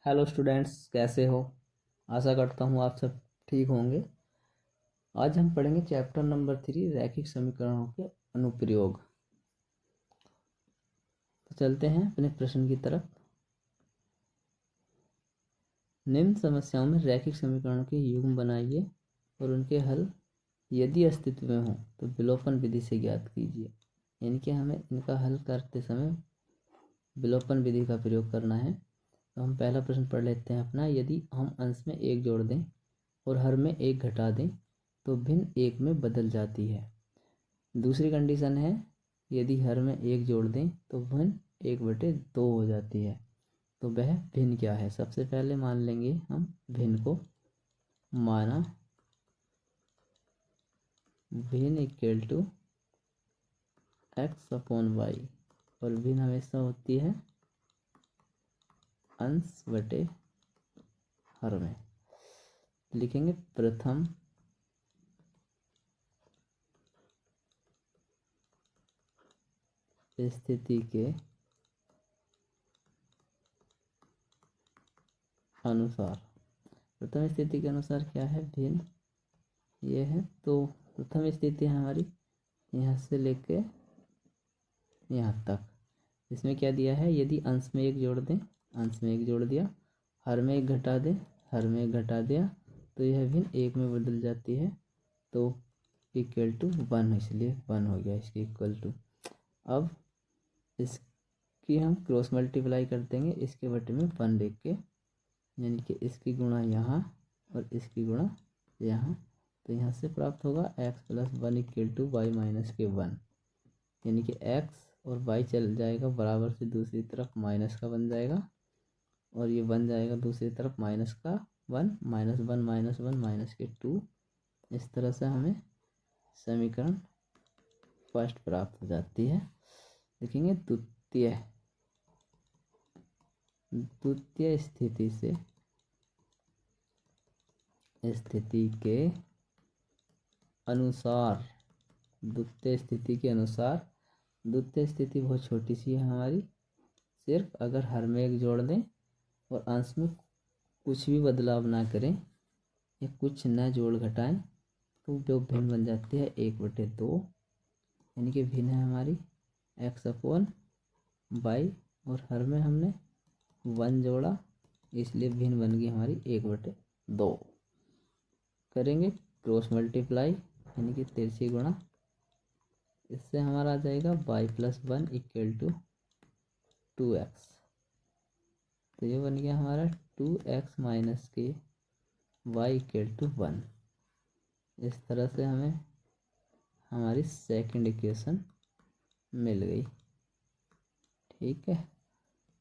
Hello students, कैसे हो। आशा करता हूँ आप सब ठीक होंगे। आज हम पढ़ेंगे चैप्टर नंबर 3 रैखिक समीकरणों के अनुप्रयोग। तो चलते हैं अपने प्रश्न की तरफ। निम्न समस्याओं में रैखिक समीकरणों के युग्म बनाइए और उनके हल यदि अस्तित्व में हो तो विलोपन विधि से ज्ञात कीजिए। यानी कि हमें इनका हल करते समय विलोपन विधि का प्रयोग करना है। तो हम पहला प्रश्न पढ़ लेते हैं अपना। यदि हम अंश में 1 जोड़ दें और हर में 1 घटा दें तो भिन्न 1 में बदल जाती है। दूसरी कंडीशन है, यदि हर में 1 जोड़ दें तो भिन्न 1/2 हो जाती है। तो वह भिन्न क्या है। सबसे पहले मान लेंगे हम भिन्न को। माना भिन्न इक्वल टू x/y और भिन्न हमेशा होती है अंश बटे हर में। लिखेंगे प्रथम स्थिति के अनुसार। प्रथम स्थिति के अनुसार क्या है, भिन्न ये है। तो प्रथम स्थिति है हमारी यहाँ से लेके यहाँ तक। इसमें क्या दिया है, यदि अंश में 1 जोड़ दें, अंश में 1 जोड़ दिया, हर में 1 घटा दें, हर में 1 घटा दिया, तो यह भिन्न 1 में बदल जाती है। तो इक्वल टू 1, इसलिए 1 हो गया इसके इक्वल टू। अब इसकी हम क्रॉस मल्टीप्लाई कर देंगे इसके बटे में 1 लिख के, यानी कि इसकी गुणा यहाँ और इसकी गुणा यहाँ। तो यहाँ से प्राप्त होगा x+1 इक्वल टू y - के 1, यानी कि x और y चल जाएगा बराबर से दूसरी तरफ माइनस का बन जाएगा, और ये बन जाएगा दूसरी तरफ माइनस का 1 -1 -1 - के 2। इस तरह से हमें समीकरण फर्स्ट प्राप्त हो जाती है। देखेंगे द्वितीय स्थिति के अनुसार। द्वितीय स्थिति के अनुसार, द्वितीय स्थिति बहुत छोटी सी है हमारी। सिर्फ अगर हर में 1 जोड़ दें और अंश में कुछ भी बदलाव ना करें या कुछ न जोड़ घटाएं तो जो भिन्न बन जाती है 1/2, यानी कि भिन्न है हमारी x/y और हर में हमने 1 जोड़ा, इसलिए भिन्न बन गई हमारी 1/2। करेंगे क्रॉस मल्टीप्लाई, यानी कि तिरछी गुणा। इससे हमारा आ जाएगा y+1 इक्वल टू 2x। तो ये बन गया हमारा 2x - के y इक्वल टू 1। इस तरह से हमें हमारी सेकंड इक्वेशन मिल गई। ठीक है,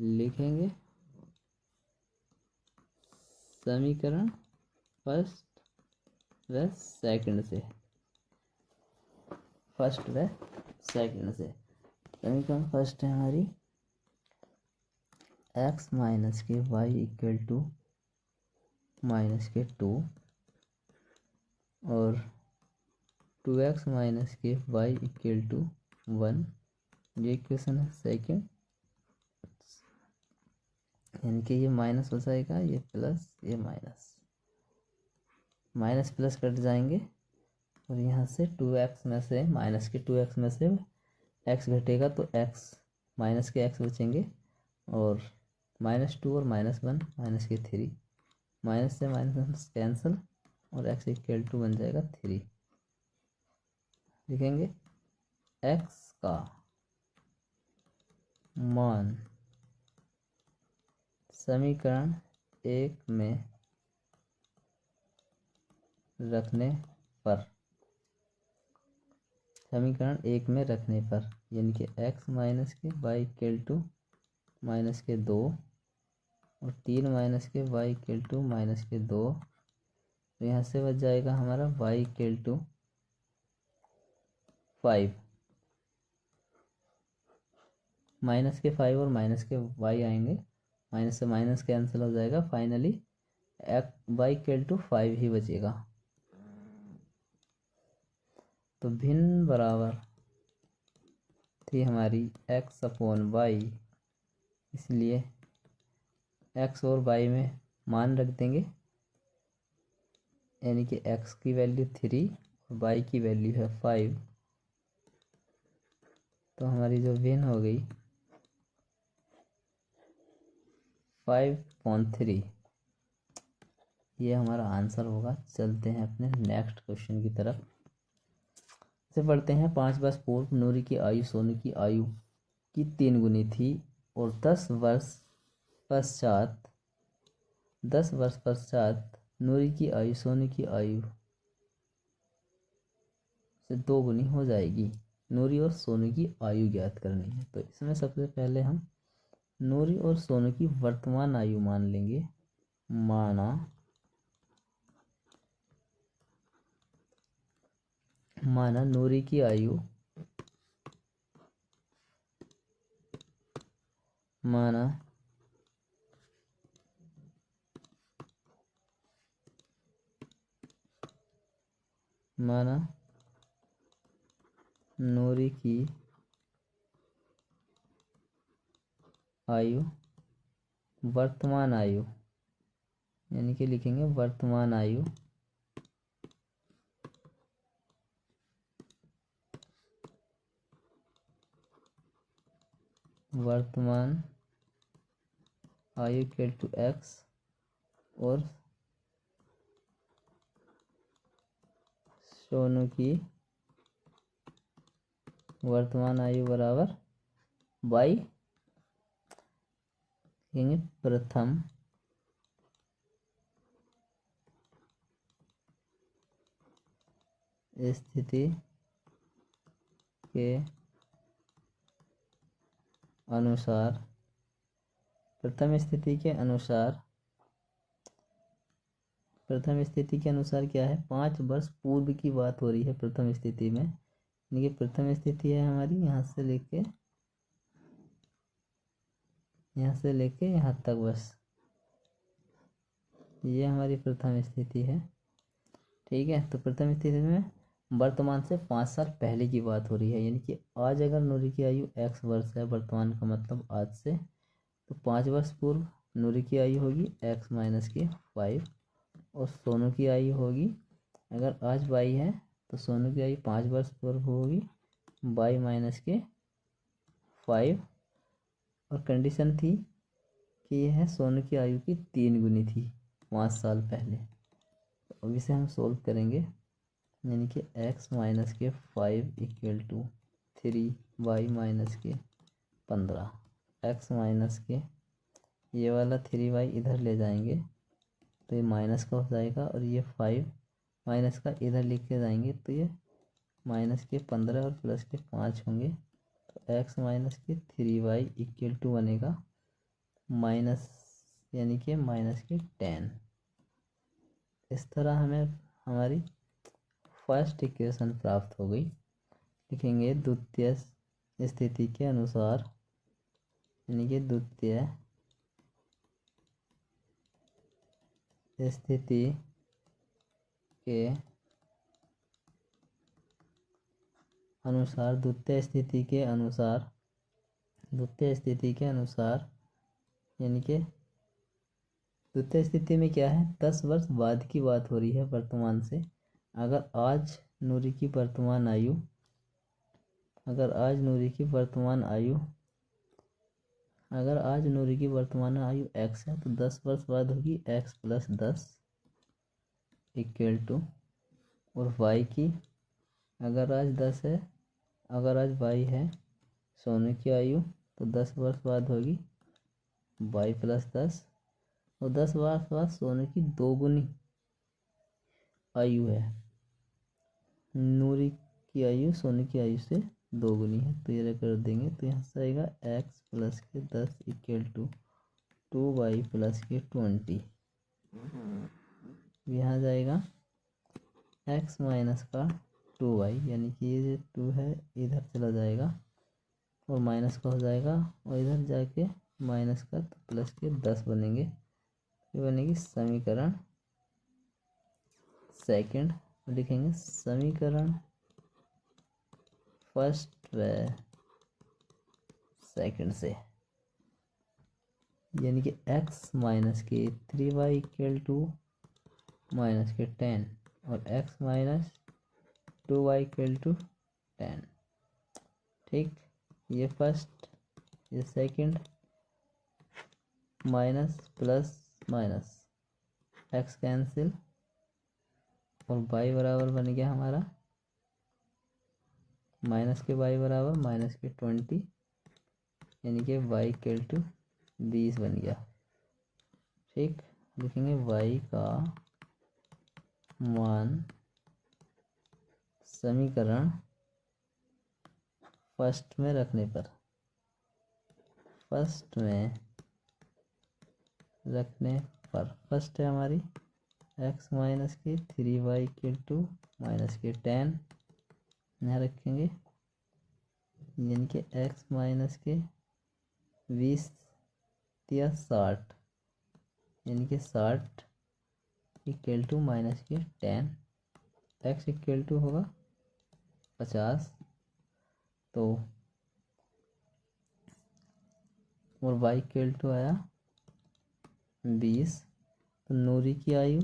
लिखेंगे समीकरण फर्स्ट व सेकंड से। समीकरण फर्स्ट है हमारी x - के y इक्वल टू -के 2 और 2x - के y इक्वल टू 1। ये इक्वेशन है सेकंड, यानी कि ये माइनस हो जाएगा, ये प्लस, ये माइनस प्लस कट जाएंगे, और यहाँ से 2x में से -2x में से x घटेगा तो x माइनस के x बचेंगे, और -2 और -1 के 3, माइनस से माइनस कैंसिल और x इक्वल टू बन जाएगा 3। लिखेंगे x का मान समीकरण 1 में रखने पर, यानी कि x - के y इक्वल टू -के 2 और 3 - के y इक्वल टू -के 2। तो यहाँ से बच जाएगा हमारा y इक्वल टू 5। माइनस के 5 और माइनस के y आएंगे, माइनस से माइनस कैंसिल हो जाएगा। फाइनली y इक्वल टू 5 ही बचेगा। तो भिन्न बराबर थी हमारी x/y, इसलिए एक्स और वाई में मान रख देंगे, यानी कि एक्स की वैल्यू 3 और वाई की वैल्यू है 5। तो हमारी जो भिन्न हो गई 5/3, ये हमारा आंसर होगा। चलते हैं अपने नेक्स्ट क्वेश्चन की तरफ से पढ़ते हैं। 5 वर्ष पूर्व नूरी की आयु सोनू की आयु की 3 गुनी थी और 10 वर्ष पश्चात नूरी की आयु सोनू की आयु से 2 गुनी हो जाएगी। नूरी और सोनू की आयु ज्ञात करनी है। तो इसमें सबसे पहले हम नूरी और सोनू की वर्तमान आयु मान लेंगे। माना नूरी की आयु नूरी की आयु वर्तमान आयु, यानी कि लिखेंगे वर्तमान आयु इक्वल टू एक्स और सोनू की वर्तमान आयु बराबर वाई, लिखेंगे प्रथम स्थिति के अनुसार। प्रथम स्थिति के अनुसार क्या है, 5 वर्ष पूर्व की बात हो रही है। प्रथम स्थिति में, यानी कि प्रथम स्थिति है हमारी यहाँ से लेके यहाँ तक, बस ये हमारी प्रथम स्थिति है। ठीक है, तो प्रथम स्थिति में वर्तमान से 5 साल पहले की बात हो रही है, यानी कि आज अगर नूरी की आयु x वर्ष है, वर्तमान का मतलब आज से, तो 5 वर्ष पूर्व नूरी की आयु होगी x माइनस के 5 और सोनू की आयु होगी, अगर आज y है तो सोनू की आयु 5 वर्ष पूर्व होगी y माइनस के 5। और कंडीशन थी कि यह सोनू की आयु की 3 गुनी थी 5 साल पहले। तो अब इसे हम सोल्व करेंगे, यानी कि x माइनस के 5 इक्वल टू 3y माइनस के 15। x माइनस के ये वाला 3y इधर ले जाएंगे तो ये माइनस का हो जाएगा, और ये 5 माइनस का इधर लिख के जाएंगे तो ये माइनस के 15 और प्लस के 5 होंगे। तो x माइनस के 3y इक्वल टू बनेगा माइनस, यानी कि माइनस के 10। इस तरह हमें हमारी फर्स्ट इक्वेशन प्राप्त हो गई। लिखेंगे द्वितीय स्थिति के अनुसार, यानी कि द्वितीय स्थिति के अनुसार, यानी कि द्वितीय स्थिति में क्या है, 10 वर्ष बाद की बात हो रही है वर्तमान से। अगर आज नूरी की वर्तमान आयु x है तो 10 वर्ष बाद होगी x प्लस 10 इक्वल टू, और y की अगर आज y है सोनू की आयु तो 10 वर्ष बाद होगी y प्लस 10, और 10 वर्ष बाद सोनू की 2 गुनी आयु है। नूरी की आयु सोनू की आयु से 2 गुनी है, तो ये कर देंगे तो यहाँ से आएगा x प्लस के 10 इक्वल टू 2y प्लस के 20। यहाँ जाएगा x माइनस का 2y, यानी कि ये जो 2 है इधर चला जाएगा और माइनस का हो जाएगा, और इधर जाके माइनस का तो प्लस के 10 बनेंगे। ये बनेगी समीकरण सेकंड। लिखेंगे समीकरण फर्स्ट व सेकंड से, यानी कि x माइनस के 3y इक्वल टू माइनस के 10 और x minus 2y equal to 10। ठीक, ये फर्स्ट, ये second, minus plus minus x cancel और y बराबर बन गया हमारा माइनस के y बराबर माइनस के 20, यानी कि y इक्वल टू 20 बन गया। ठीक, लिखेंगे y का मान समीकरण फर्स्ट में रखने पर, फर्स्ट है हमारी x माइनस के 3y इक्वल टू माइनस के 10 यहाँ रखेंगे, यानी कि x माइनस के 20 या 60, यानी कि 60 इक्वल टू माइनस के 10, x इक्वल टू होगा 50, तो और y इक्वल टू आया 20। तो नूरी की आयु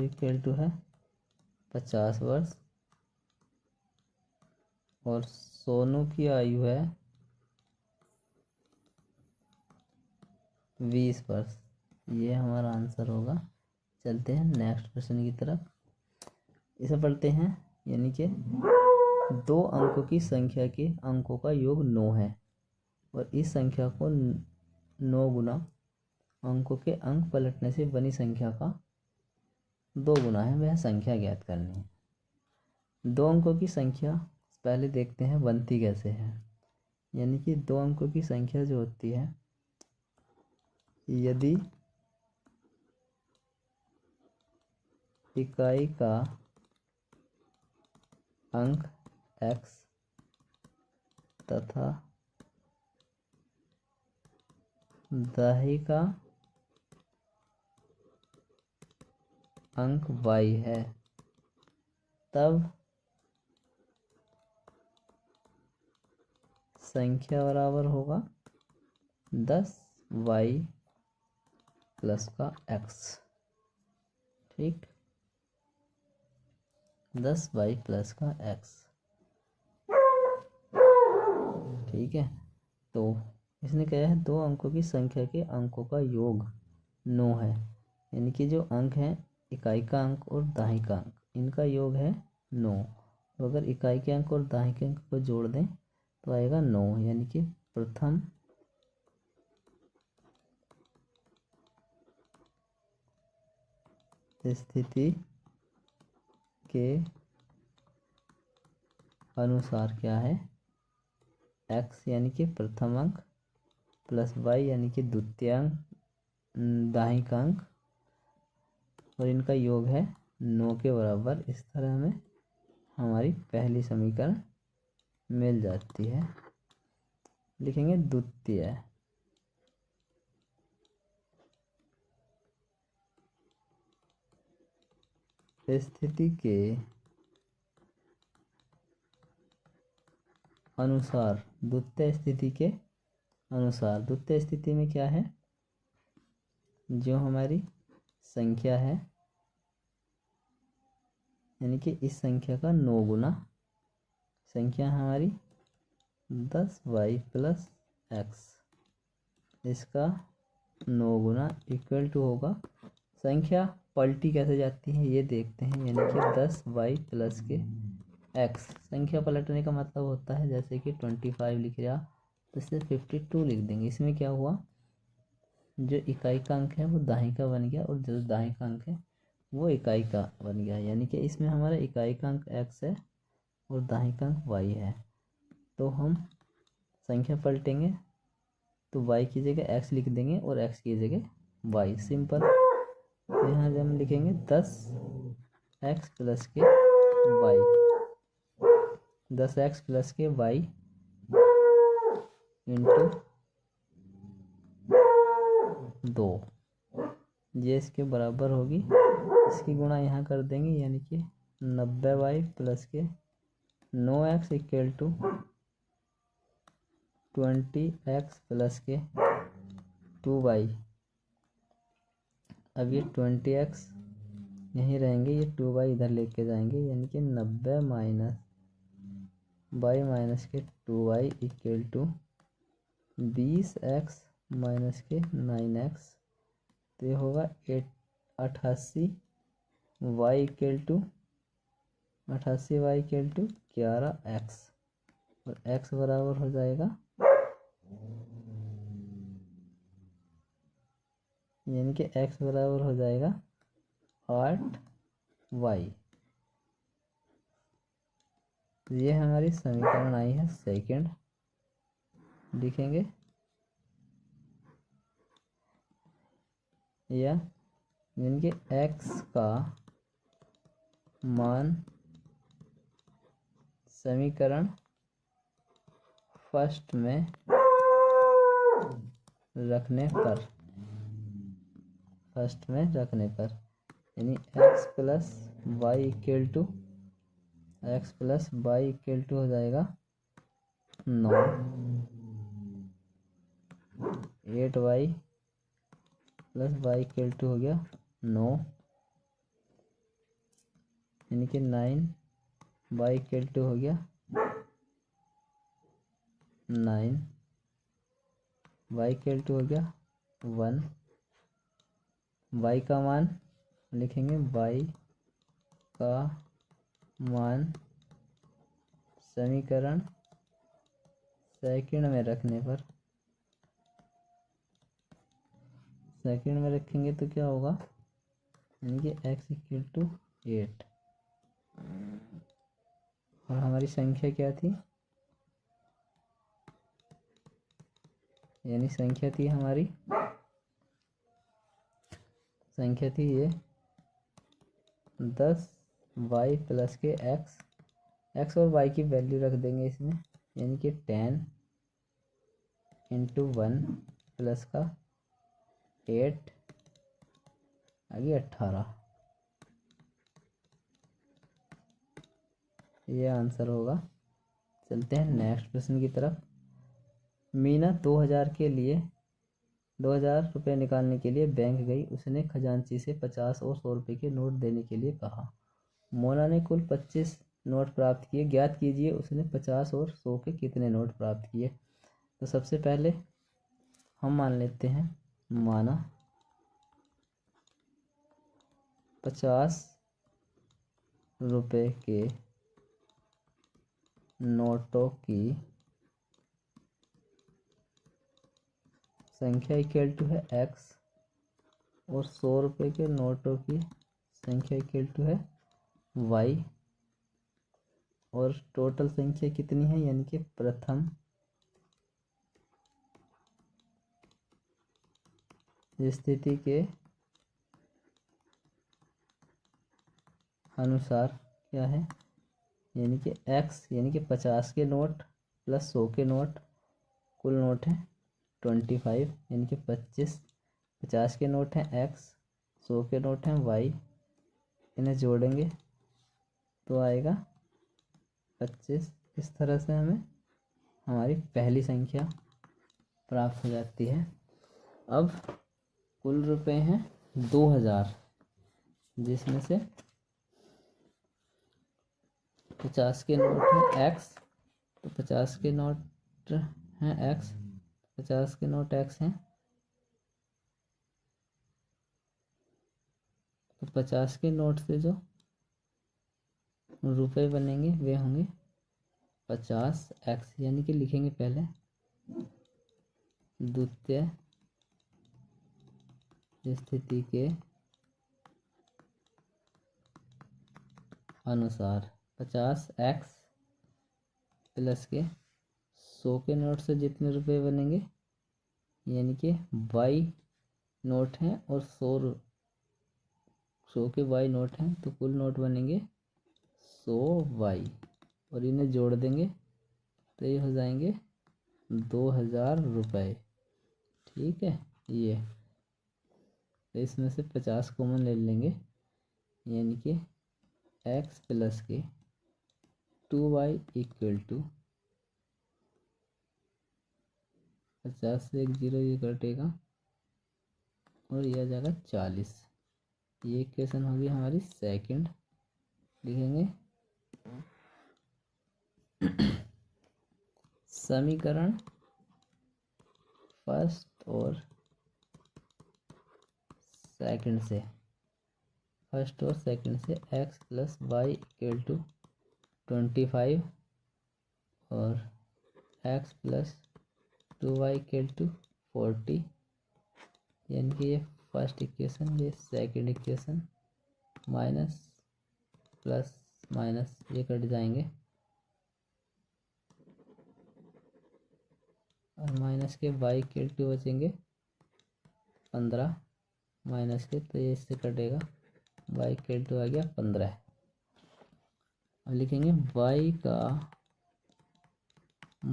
इक्वल टू है 50 वर्ष और सोनू की आयु है 20 वर्ष। ये हमारा आंसर होगा। चलते हैं नेक्स्ट क्वेश्चन की तरफ। इसे पढ़ते हैं, यानी कि 2 अंकों की संख्या के अंकों का योग 9 है और इस संख्या को 9 गुना अंकों के अंक पलटने से बनी संख्या का 2 गुना है, वह संख्या ज्ञात करनी है। 2 अंकों की संख्या पहले देखते हैं बनती कैसे है। यानी कि 2 अंकों की संख्या जो होती है, यदि इकाई का अंक x तथा दही का अंक y है, तब संख्या बराबर होगा 10y प्लस का x। ठीक, 10y प्लस का x। ठीक है, तो इसने कहा है 2 अंकों की संख्या के अंकों का योग 9 है, यानी कि जो अंक है इकाई का अंक और दाहिने का अंक, इनका योग है 9। तो अगर इकाई के अंक और दाहिने के अंक को जोड़ दें तो आएगा 9, यानी कि प्रथम स्थिति के अनुसार क्या है, x यानी कि प्रथम अंक प्लस y यानी कि द्वितीय अंक दाहिने का अंक और इनका योग है 9 के बराबर। इस तरह हमें हमारी पहली समीकरण मिल जाती है। लिखेंगे द्वितीय स्थिति के अनुसार, द्वितीय स्थिति के अनुसार, द्वितीय स्थिति में क्या है, जो हमारी संख्या है, यानी कि इस संख्या का 9 गुना, संख्या हमारी 10y प्लस x, इसका 9 गुना इक्वल टू होगा, संख्या पलटी कैसे जाती है ये देखते हैं। यानी कि 10y प्लस के x, संख्या पलटने का मतलब होता है जैसे कि 25 लिख रहा तो इसे 52 लिख देंगे। इसमें क्या हुआ, जो इकाई का अंक है वो दाहिने का बन गया और जो दाहिने का अंक है वो इकाई का बन गया, यानी कि इसमें हमारा इकाई का अंक x है और दाहिने का अंक y है। तो हम संख्या पलटेंगे तो y की जगह x लिख देंगे और x की जगह y, सिंपल। तो यहाँ जब हम लिखेंगे 10x प्लस के y, 10x प्लस के y इंटू 2, ये इसके बराबर होगी। इसकी गुणा यहाँ कर देंगे, यानी कि 90y प्लस के 9x equal to 20x plus के 2y। अब ये 20x यहीं रहेंगे, ये 2y इधर लेके जाएंगे, यानी कि 90 माइनस y माइनस के 2y equal to 20x minus के 9x। तो ये होगा 88 y इक्वल टू 11x, और x बराबर हो जाएगा, यानी कि x बराबर हो जाएगा 8y। ये हमारी समीकरण आई है सेकंड। लिखेंगे या यानी कि x का मान समीकरण फर्स्ट में रखने पर, यानी x plus y equal to हो जाएगा 9, 8y plus y equal to हो गया 9, यानी कि 9y इक्वल टू हो गया 9, y इक्वल टू हो गया 1। y का मान लिखेंगे, y का मान समीकरण सेकंड में रखने पर, सेकंड में रखेंगे तो क्या होगा, यानी कि x इक्वल टू 8। और हमारी संख्या क्या थी, यानी संख्या थी हमारी, संख्या थी ये 10y प्लस के x और y की वैल्यू रख देंगे इसमें, यानी कि 10 इंटू 1 प्लस का 8 आगे 18। ये आंसर होगा। चलते हैं नेक्स्ट प्रश्न की तरफ। मीना 2000 रुपये निकालने के लिए बैंक गई। उसने खजांची से 50 और 100 रुपये के नोट देने के लिए कहा। मोना ने कुल 25 नोट प्राप्त किए। ज्ञात कीजिए उसने 50 और 100 के कितने नोट प्राप्त किए। तो सबसे पहले हम मान लेते हैं माना 50 रुपये के नोटों की संख्या इक्वल टू है x, और 100 रुपये के नोटों की संख्या इक्वल टू है y, और टोटल संख्या कितनी है, यानी कि प्रथम स्थिति के अनुसार क्या है, यानी कि x, यानी कि 50 के नोट प्लस 100 के नोट, कुल नोट है 25, यानी कि 25। 50 के नोट हैं x, 100 के नोट हैं y, इन्हें जोड़ेंगे तो आएगा 25। इस तरह से हमें हमारी पहली संख्या प्राप्त हो जाती है। अब कुल रुपए हैं 2000, जिसमें से 50 के नोट हैं x, तो 50 के नोट हैं x, 50 के नोट x हैं, तो 50 के नोट से जो रुपए बनेंगे वे होंगे 50x, यानी कि लिखेंगे पहले द्वितीय स्थिति के अनुसार 50x प्लस के 100 के नोट से जितने रुपए बनेंगे, यानी कि y नोट हैं और 100 के y नोट हैं, तो कुल नोट बनेंगे 100y, और इन्हें जोड़ देंगे तो ये हो जाएंगे 2000 रुपये। ठीक है, ये तो इसमें से 50 कॉमन ले लेंगे, यानी कि x प्लस के 2y इक्वल टू 50 से एक जीरो ये कटेगा और यह आ जाएगा 40। ये इक्वेशन होगी हमारी सेकंड। लिखेंगे समीकरण फर्स्ट और सेकंड से x plus y equal to 25 और x plus 2y equal to 40, यानी कि ये फर्स्ट इक्वेशन, ये second equation, minus plus minus ये कट जाएंगे और माइनस के y इक्वल टू बचेंगे 15 माइनस के, तो ये इससे कटेगा, y इक्वल टू आ गया 15। अब लिखेंगे y का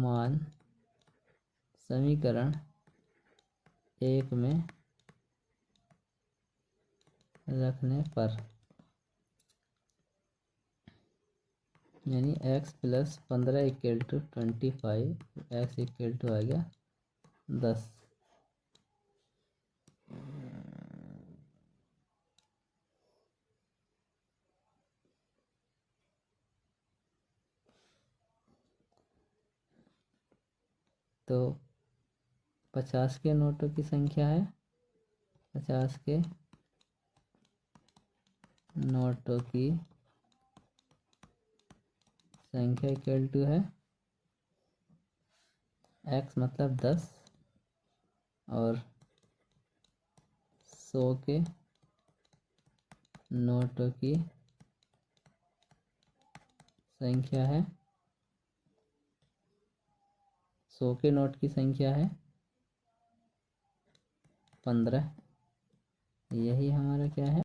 मान समीकरण एक में रखने पर, यानी x plus 15 equal to 25, x equal to आ गया 10। तो 50 के नोटों की संख्या है, 50 के नोटों की संख्या इक्वल टू है x मतलब 10 और 100 के नोटों की संख्या है, 100 के नोट की संख्या है 15। यही हमारा क्या है